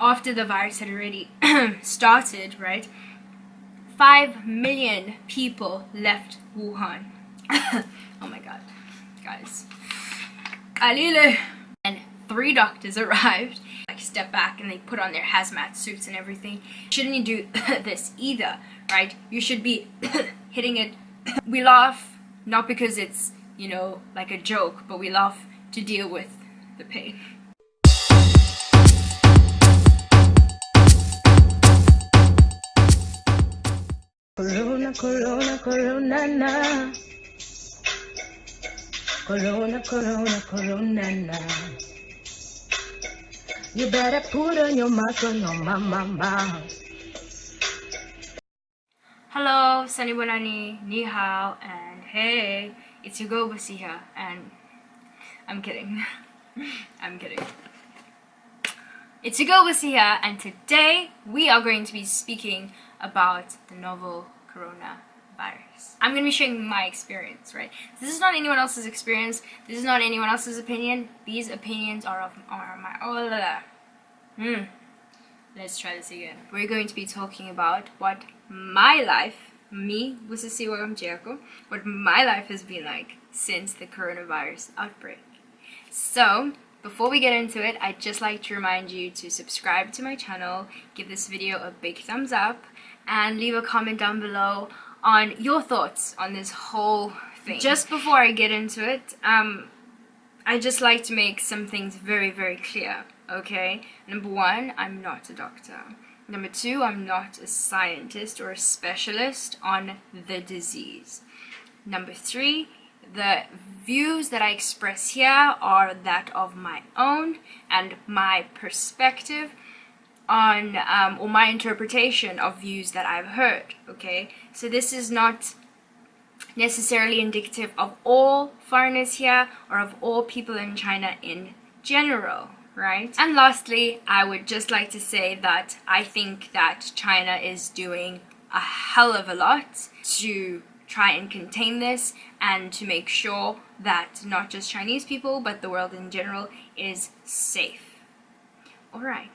after the virus had already started, right? 5 million people left Wuhan. Oh my god, guys. Kalile. And 3 doctors arrived, like step back, and they put on their hazmat suits and everything. Shouldn't you do this either, right? You should be hitting it. We laugh not because it's, you know, like a joke, but we laugh to deal with the pain. Corona, corona, corona, na. Corona, corona, corona, na. You better put on your mask on your mama. Hello, Sunny Bonani, Ni Hao, and hey, it's your girl Busi here, and I'm kidding. I'm kidding. It's your girl Busi here, and today we are going to be speaking about the novel coronavirus. I'm going to be sharing my experience, right? This is not anyone else's experience. This is not anyone else's opinion. These opinions are my own. Let's try this again. We're going to be talking about what my life, me, Busi Mjiyakho, what my life has been like since the coronavirus outbreak. So, before we get into it, I'd just like to remind you to subscribe to my channel, give this video a big thumbs up, and leave a comment down below on your thoughts on this whole thing. Just before I get into it, I'd just like to make some things very, very clear, okay? Number 1, I'm not a doctor. Number 2, I'm not a scientist or a specialist on the disease. Number 3, the views that I express here are that of my own and my perspective on, or my interpretation of views that I've heard, okay? So this is not necessarily indicative of all foreigners here or of all people in China in general, right? And lastly, I would just like to say that I think that China is doing a hell of a lot to try and contain this and to make sure that not just Chinese people but the world in general is safe. Alright,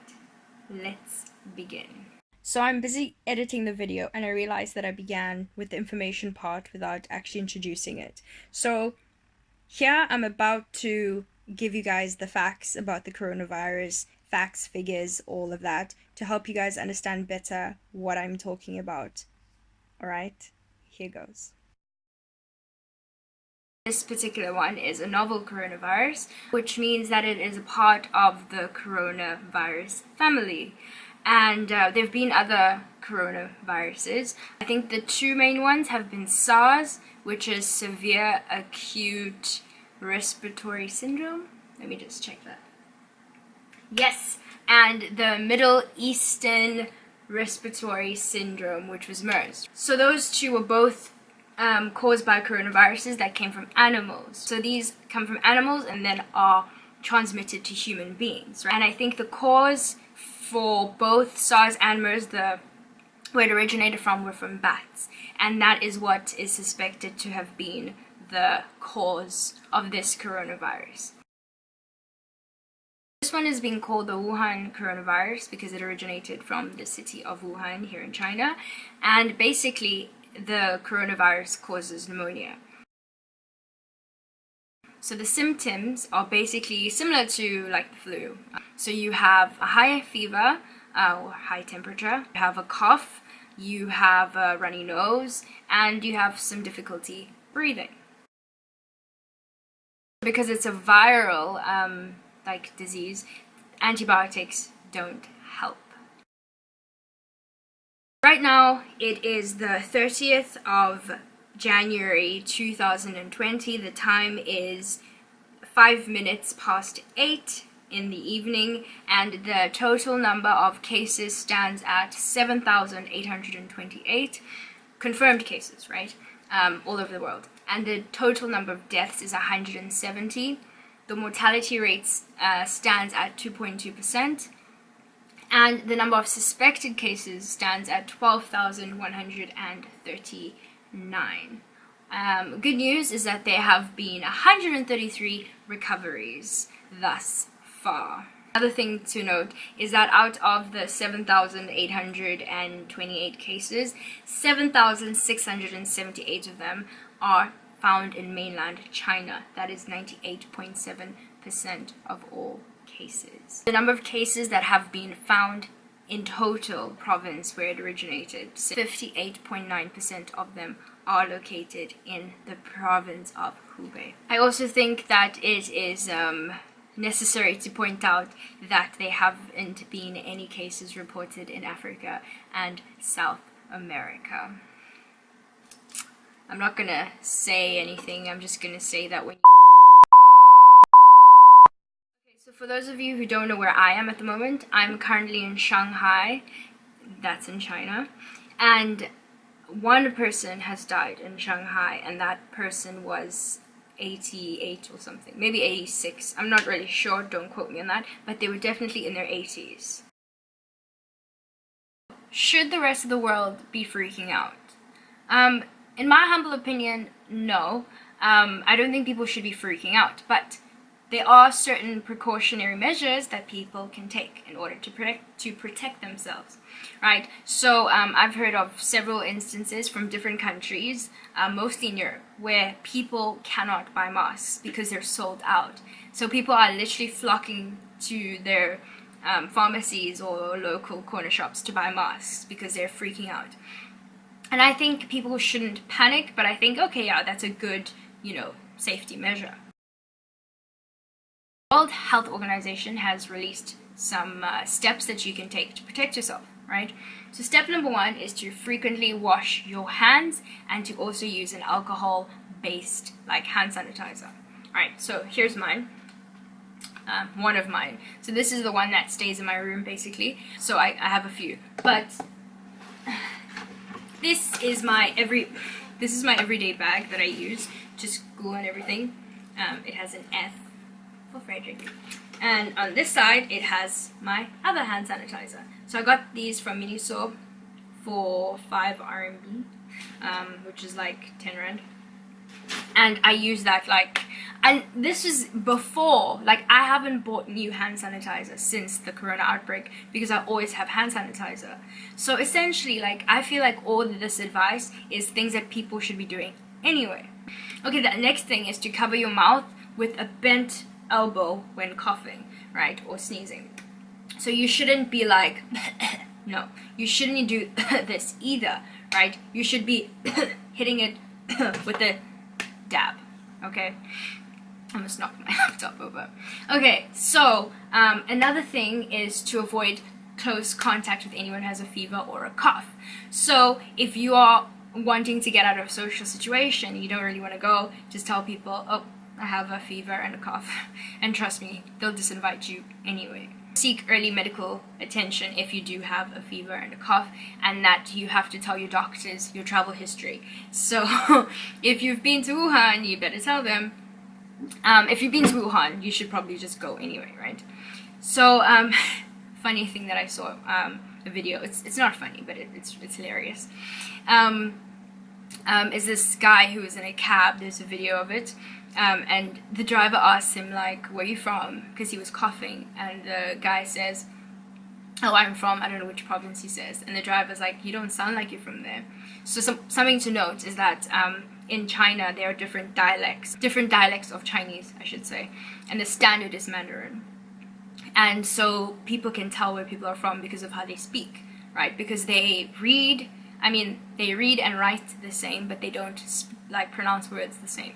let's begin. So I'm busy editing the video and I realized that I began with the information part without actually introducing it. So here I'm about to give you guys the facts about the coronavirus, facts, figures, all of that, to help you guys understand better what I'm talking about. Alright, here goes. This particular one is a novel coronavirus, which means that it is a part of the coronavirus family. And there have been other coronaviruses. I think the 2 main ones have been SARS, which is severe acute respiratory syndrome. Let me just check that. Yes, and the Middle Eastern respiratory syndrome, which was MERS. So those 2 were both caused by coronaviruses that came from animals. So these come from animals and then are transmitted to human beings, right? And I think the cause for both SARS and MERS, where it originated from, were from bats. And that is what is suspected to have been the cause of this coronavirus. This one is being called the Wuhan coronavirus because it originated from the city of Wuhan here in China. And basically, the coronavirus causes pneumonia. So the symptoms are basically similar to like the flu. So you have a high fever or high temperature, you have a cough, you have a runny nose, and you have some difficulty breathing. Because it's a viral like disease, antibiotics don't help. Right now, it is the 30th of January 2020. The time is 5 minutes past 8 in the evening, and the total number of cases stands at 7,828 confirmed cases, right? All over the world. And the total number of deaths is 170. The mortality rate stands at 2.2%. And the number of suspected cases stands at 12,139. Good news is that there have been 133 recoveries thus far. Another thing to note is that out of the 7,828 cases, 7,678 of them are found in mainland China. That is 98.7% of all cases. The number of cases that have been found in total province where it originated, 58.9% of them are located in the province of Hubei. I also think that it is necessary to point out that there haven't been any cases reported in Africa and South America. I'm not gonna say anything, I'm just gonna say that when So for those of you who don't know where I am at the moment, I'm currently in Shanghai, that's in China, and one person has died in Shanghai, and that person was 88 or something, maybe 86, I'm not really sure, don't quote me on that, but they were definitely in their 80s. Should the rest of the world be freaking out? In my humble opinion, no. I don't think people should be freaking out, but there are certain precautionary measures that people can take in order to protect themselves, right? So I've heard of several instances from different countries, mostly in Europe, where people cannot buy masks because they're sold out. So people are literally flocking to their pharmacies or local corner shops to buy masks because they're freaking out. And I think people shouldn't panic, but I think, okay, yeah, that's a good, safety measure. The World Health Organization has released some steps that you can take to protect yourself, right? So step number 1 is to frequently wash your hands and to also use an alcohol-based like hand sanitizer. Alright, so here's mine. One of mine. So this is the one that stays in my room basically. So I have a few, but this is my everyday bag that I use to school and everything. It has an F for Frederick, and on this side it has my other hand sanitizer. So I got these from Miniso for 5 RMB, which is like 10 rand, and I use that and this is before, I haven't bought new hand sanitizer since the corona outbreak because I always have hand sanitizer. So essentially, I feel like all of this advice is things that people should be doing anyway. Okay, the next thing is to cover your mouth with a bent elbow when coughing, right, or sneezing. So you shouldn't be like no, you shouldn't do this either, right? You should be hitting it with a dab. Okay, I almost knocked my laptop over. Okay, so another thing is to avoid close contact with anyone who has a fever or a cough. So if you are wanting to get out of a social situation, you don't really want to go, just tell people, oh, I have a fever and a cough, and trust me, they'll disinvite you anyway. Seek early medical attention if you do have a fever and a cough, and that you have to tell your doctors your travel history. So if you've been to Wuhan, you better tell them. If you've been to Wuhan, you should probably just go anyway, right? So funny thing that I saw a video, it's not funny, but it's hilarious, is this guy who was in a cab. There's a video of it. And the driver asks him, where are you from? Because he was coughing. And the guy says, oh, I'm from, I don't know which province he says. And the driver's like, you don't sound like you're from there. So something to note is that in China, there are different dialects of Chinese, I should say. And the standard is Mandarin. And so people can tell where people are from because of how they speak, right? Because they read and write the same, but they don't pronounce words the same.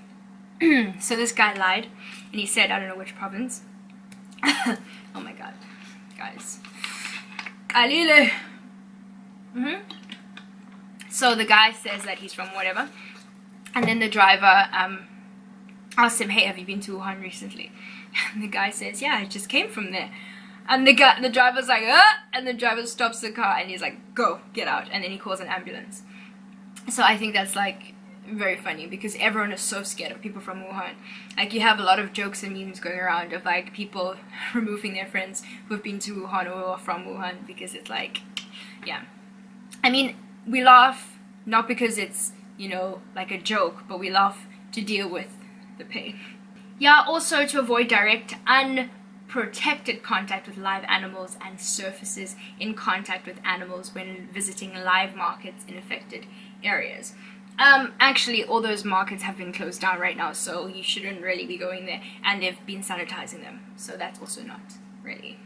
So this guy lied, and he said, I don't know which province. Oh my god, guys. Alile. So the guy says that he's from whatever, and then the driver asked him, hey, have you been to Wuhan recently? And the guy says, yeah, I just came from there. And the driver's like, and the driver stops the car, and he's like, go, get out, and then he calls an ambulance. So I think that's very funny because everyone is so scared of people from Wuhan. You have a lot of jokes and memes going around of people removing their friends who have been to Wuhan or are from Wuhan because it's yeah. I mean, we laugh not because it's, a joke, but we laugh to deal with the pain. Yeah, also to avoid direct protected contact with live animals and surfaces in contact with animals when visiting live markets in affected areas. Actually, all those markets have been closed down right now, so you shouldn't really be going there, and they've been sanitizing them, so that's also not really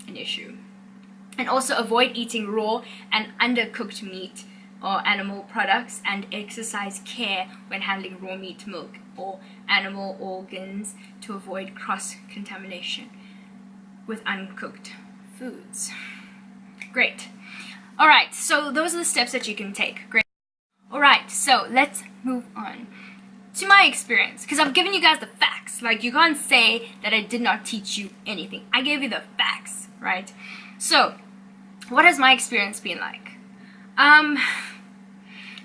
an issue. And also avoid eating raw and undercooked meat or animal products, and exercise care when handling raw meat, milk, or animal organs to avoid cross-contamination with uncooked foods. Great. Alright, so those are the steps that you can take. Great. Alright, so let's move on to my experience, because I've given you guys the facts. Like, you can't say that I did not teach you anything. I gave you the facts, right? So, what has my experience been like?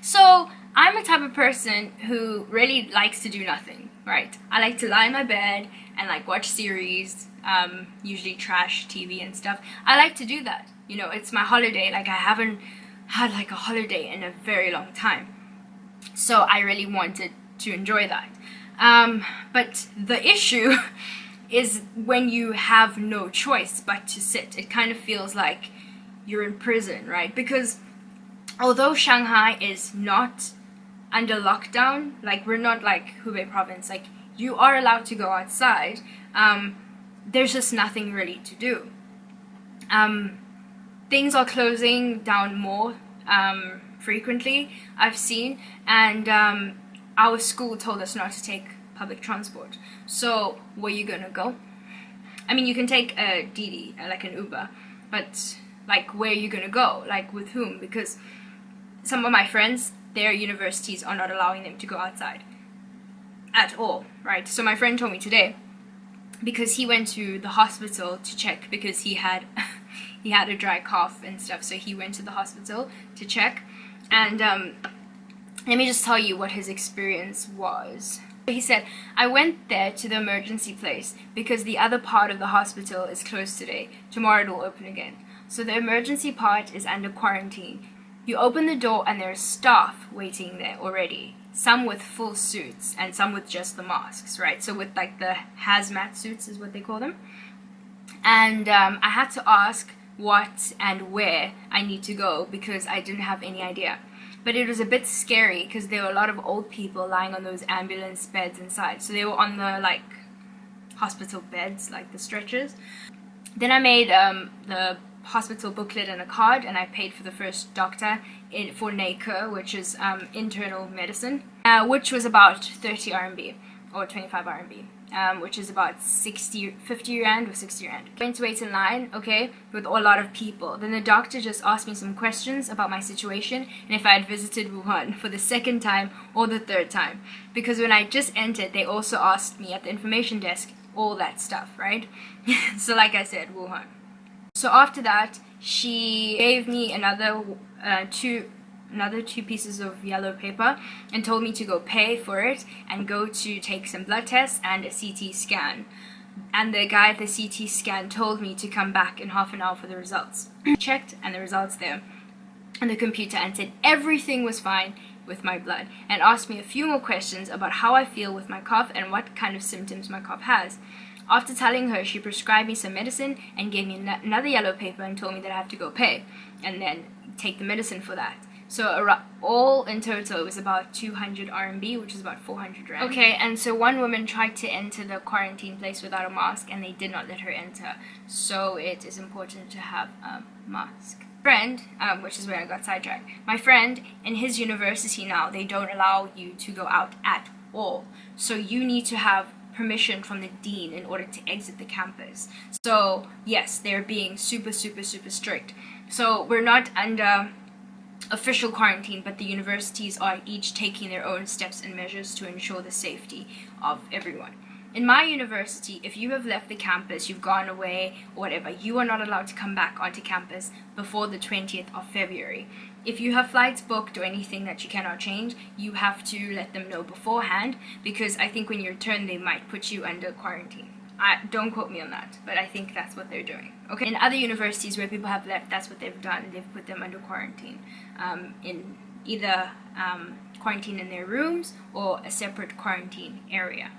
So I'm a type of person who really likes to do nothing, right? I like to lie in my bed and like watch series, usually trash TV and stuff. I like to do that. You know, it's my holiday. Like, I haven't had like a holiday in a very long time. So I really wanted to enjoy that. But the issue is when you have no choice but to sit. It kind of feels like you're in prison, right? Because although Shanghai is not under lockdown, like, we're not like Hubei province, like, you are allowed to go outside, there's just nothing really to do. Things are closing down more frequently, I've seen, and our school told us not to take public transport. So where you gonna go? I mean, you can take a Didi, like an Uber, but like, where are you gonna go? Like, with whom? Because some of my friends, their universities are not allowing them to go outside at all, right? So my friend told me today, because he went to the hospital to check, because he had he had a dry cough and stuff, so he went to the hospital to check. And let me just tell you what his experience was. He said, I went there to the emergency place because the other part of the hospital is closed today. Tomorrow it will open again. So the emergency part is under quarantine. You open the door and there's staff waiting there already. Some with full suits and some with just the masks, right? So with like the hazmat suits is what they call them. And I had to ask what and where I need to go because I didn't have any idea. But it was a bit scary because there were a lot of old people lying on those ambulance beds inside. So they were on the like hospital beds, like the stretchers. Then I made the hospital booklet and a card, and I paid for the first doctor for NACO, which is internal medicine, which was about 30 RMB or 25 RMB, which is about 50 rand or 60 rand. I went to wait in line, okay, with a lot of people. Then the doctor just asked me some questions about my situation and if I had visited Wuhan for the second time or the third time. Because when I just entered, they also asked me at the information desk all that stuff, right? So like I said, Wuhan. So after that, she gave me another two pieces of yellow paper and told me to go pay for it and go to take some blood tests and a CT scan. And the guy at the CT scan told me to come back in half an hour for the results. Checked and the results there on the computer and said everything was fine with my blood, and asked me a few more questions about how I feel with my cough and what kind of symptoms my cough has. After telling her, she prescribed me some medicine and gave me another yellow paper and told me that I have to go pay and then take the medicine for that. So all in total, it was about 200 RMB, which is about 400 rand. Okay, and so one woman tried to enter the quarantine place without a mask, and they did not let her enter. So it is important to have a mask. Friend, which is where I got sidetracked. My friend, in his university now, they don't allow you to go out at all. So you need to have permission from the dean in order to exit the campus. So yes, they're being super strict. So we're not under official quarantine, but the universities are each taking their own steps and measures to ensure the safety of everyone. In my university, if you have left the campus, you've gone away or whatever, you are not allowed to come back onto campus before the 20th of February. If you have flights booked or anything that you cannot change, you have to let them know beforehand, because I think when you return, they might put you under quarantine. Don't quote me on that, but I think that's what they're doing. Okay. In other universities where people have left, that's what they've done. They've put them under quarantine, in either quarantine in their rooms or a separate quarantine area.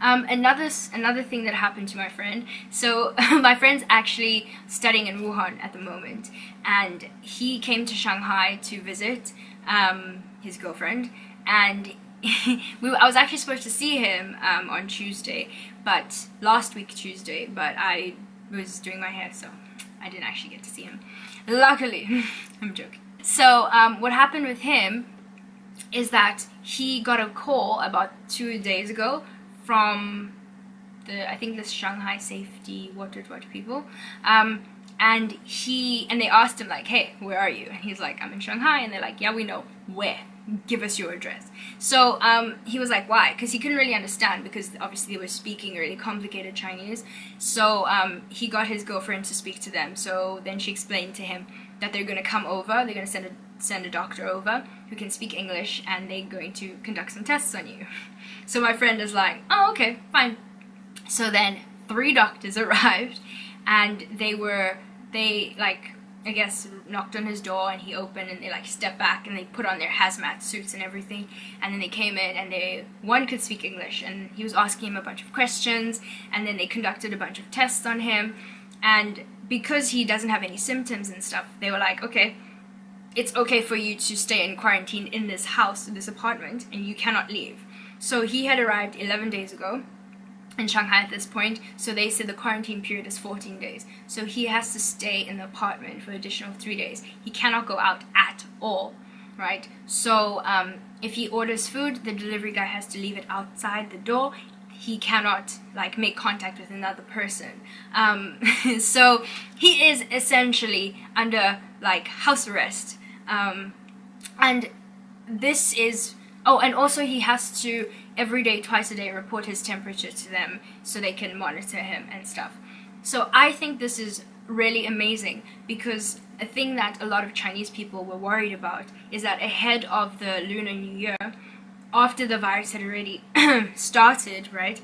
Another thing that happened to my friend. So my friend's actually studying in Wuhan at the moment, and he came to Shanghai to visit his girlfriend, and I was actually supposed to see him on Tuesday, but last week Tuesday, but I was doing my hair, so I didn't actually get to see him. Luckily, I'm joking. So what happened with him is that he got a call about 2 days ago from I think this Shanghai safety what people, and they asked him like, hey, where are you? And he's like, I'm in Shanghai. And they're like, yeah, we know. Where? Give us your address. So he was like, why? Because he couldn't really understand, because obviously they were speaking really complicated Chinese. So he got his girlfriend to speak to them. So then she explained to him that they're going to come over, they're going to send a doctor over who can speak English, and they're going to conduct some tests on you. So my friend is like, oh, okay, fine. So then 3 doctors arrived, and they like, I guess, knocked on his door, and he opened, and they like stepped back, and they put on their hazmat suits and everything, and then they came in, and one could speak English, and he was asking him a bunch of questions, and then they conducted a bunch of tests on him, and because he doesn't have any symptoms and stuff, they were like, okay, it's okay for you to stay in quarantine in this house, in this apartment, and you cannot leave. So he had arrived 11 days ago in Shanghai at this point, so they said the quarantine period is 14 days. So he has to stay in the apartment for an additional 3 days. He cannot go out at all, right? So if he orders food, the delivery guy has to leave it outside the door. He cannot like make contact with another person. So he is essentially under like house arrest. And this is, oh, and also he has to every day, twice a day, report his temperature to them so they can monitor him and stuff. So I think this is really amazing, because a thing that a lot of Chinese people were worried about is that ahead of the Lunar New Year, after the virus had already started, right,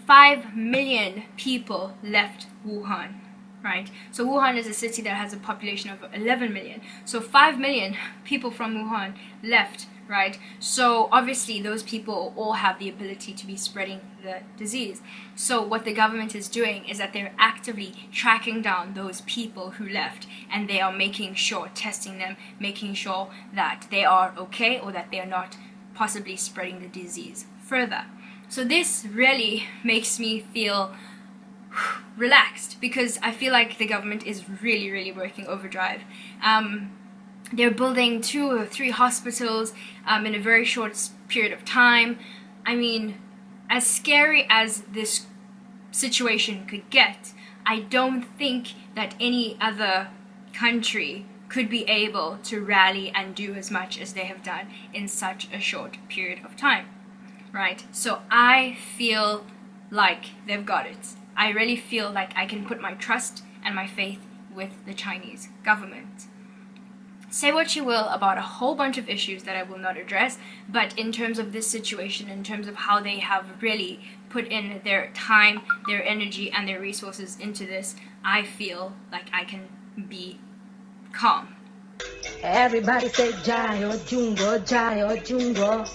5 million people left Wuhan, right? So Wuhan is a city that has a population of 11 million. So 5 million people from Wuhan left, right? So obviously those people all have the ability to be spreading the disease. So what the government is doing is that they're actively tracking down those people who left, and they are making sure, testing them, making sure that they are okay, or that they are not possibly spreading the disease further. So this really makes me feel relaxed, because I feel like the government is really, really working overdrive. They're building 2 or 3 hospitals in a very short period of time. I mean, as scary as this situation could get, I don't think that any other country could be able to rally and do as much as they have done in such a short period of time, right? So I feel like they've got it. I really feel like I can put my trust and my faith with the Chinese government. Say what you will about a whole bunch of issues that I will not address, but in terms of this situation, in terms of how they have really put in their time, their energy, and their resources into this, I feel like I can be calm. Everybody say Jayo Jungo, Jayo Jungo.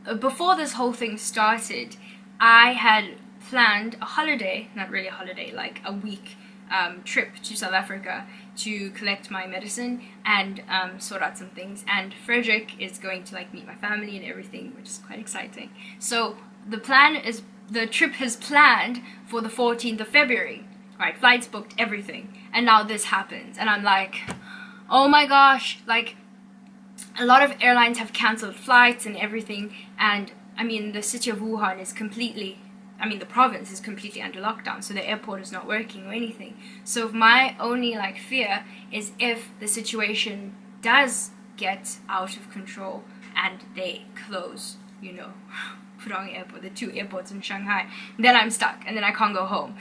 So before this whole thing started, I had planned a holiday, not really a holiday, like a week trip to South Africa to collect my medicine and sort out some things. And Frederick is going to like meet my family and everything, which is quite exciting. So the trip is planned for the 14th of February, right? Flights booked, everything. And now this happens, and I'm like, oh my gosh, like a lot of airlines have cancelled flights and everything. And I mean, the city of Wuhan is the province is completely under lockdown, so the airport is not working or anything. So my only fear is if the situation does get out of control and they close, Pudong Airport, the 2 airports in Shanghai, then I'm stuck and then I can't go home.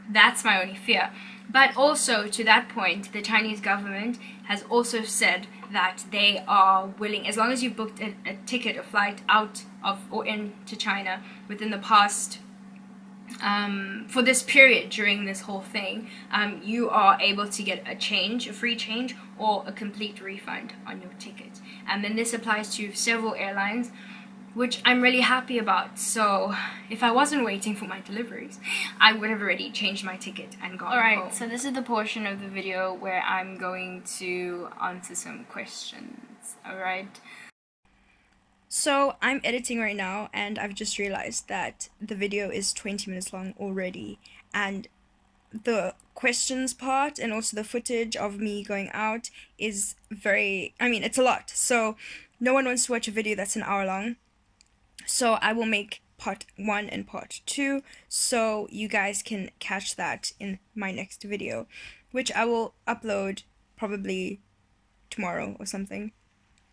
That's my only fear. But also, to that point, the Chinese government has also said that they are willing, as long as you've booked a ticket, a flight out of or into China within the past, for this period during this whole thing, you are able to get a free change, or a complete refund on your ticket. And then this applies to several airlines. which I'm really happy about. So if I wasn't waiting for my deliveries, I would have already changed my ticket and gone home. So this is the portion of the video where I'm going to answer some questions. Alright. So I'm editing right now, and I've just realized that the video is 20 minutes long already, and the questions part and also the footage of me going out is it's a lot. So no one wants to watch a video that's an hour long. So I will make part 1 and part 2 so you guys can catch that in my next video, which I will upload probably tomorrow or something,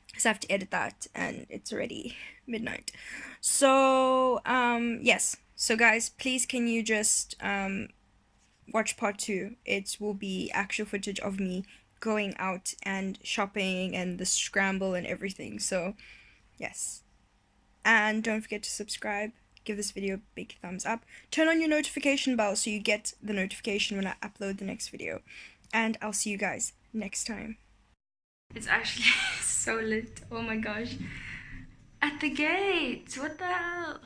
because I have to edit that and it's already midnight. So yes, so guys, please can you just watch part 2. It will be actual footage of me going out and shopping and the scramble and everything. So yes, and don't forget to subscribe, give this video a big thumbs up, turn on your notification bell so you get the notification when I upload the next video, and I'll see you guys next time. It's actually so lit, oh my gosh, at the gate, what the hell.